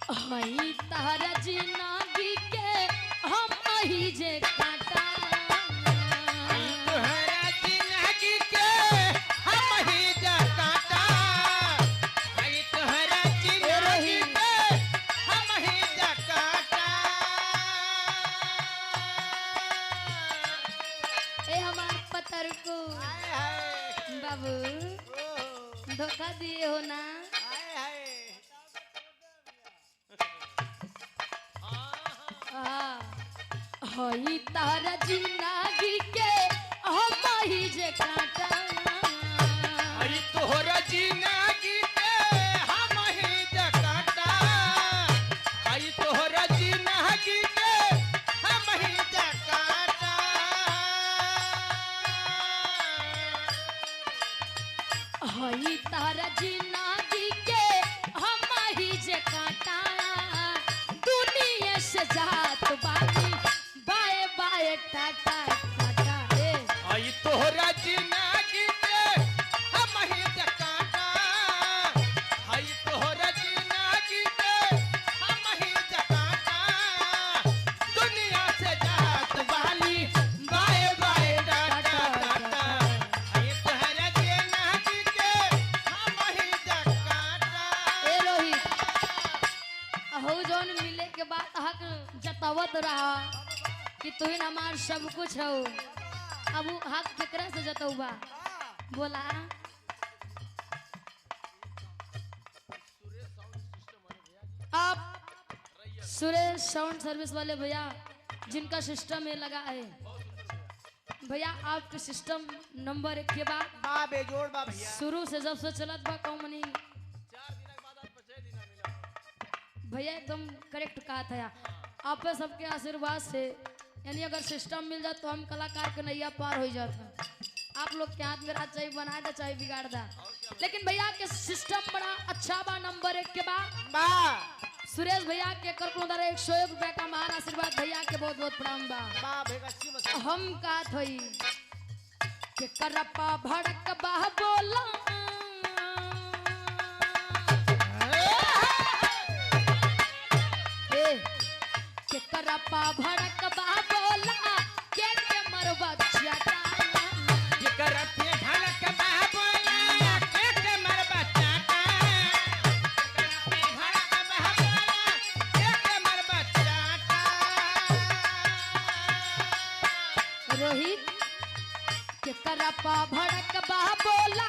हई तारा जिंदगी के हम ही जे काटा तोहरा जिंदगी के हम ही जा काटा आई तोहरा जिंदगी के हम ही जा काटा ए हमार पतर को हाय हाय बाबू ओ धोखा दिए हो ना हाय हाय हई तारा जिंदगी के हम ही जे काटा आई तोहरा जिंदगी के हम ही जा काटा आई तोहरा जिंदगी के हम ही जा काटा हई तारा जिंदगी के हम ही जे काटा दुनिया से जात बानी बाए बाए टाटा टाटा ए आई तोहरा जिंदगी के हम ही जा काटा आई तोहरा जिंदगी के हम ही जा काटा दुनिया से जात वाली बाय बाय टाटा टाटा आई तोहरा जिंदगी के हम ही जा काटा ए रोहित अहो जौन मिले के बाद हक जतावत रहा कि तू हमार सब कुछ हो अब उ हक केकरा से जतौबा बोला आप सुरेश साउंड सर्विस वाले भैया जिनका सिस्टम में लगा है भैया आपके सिस्टम नंबर 1 के बाद बा बेजोड़ बा भैया शुरू से जब से चलत बा कौमनी भैया एकदम करेक्ट कहा था आप सबके आशीर्वाद से यानी अगर सिस्टम मिल जाए तो हम कलाकार के नैया पार हो जाता आप लोग के हाथ में राज चाहे बना दे चाहे बिगाड़ दा लेकिन भैया के सिस्टम बड़ा अच्छा बा नंबर 1 के बाद बा सुरेश भैया के कर 101 रुपए का महान आशीर्वाद भैया के बहुत बहुत प्रणाम बा बा भेगसी मसा हम का थई के करपा भड़क बा बोला के करपा भड़क बा बोला के मरवा चाटा करते भड़क बाबोला के मर बचाता करते भड़क बाबोला के मर बचाता रोहित के करपा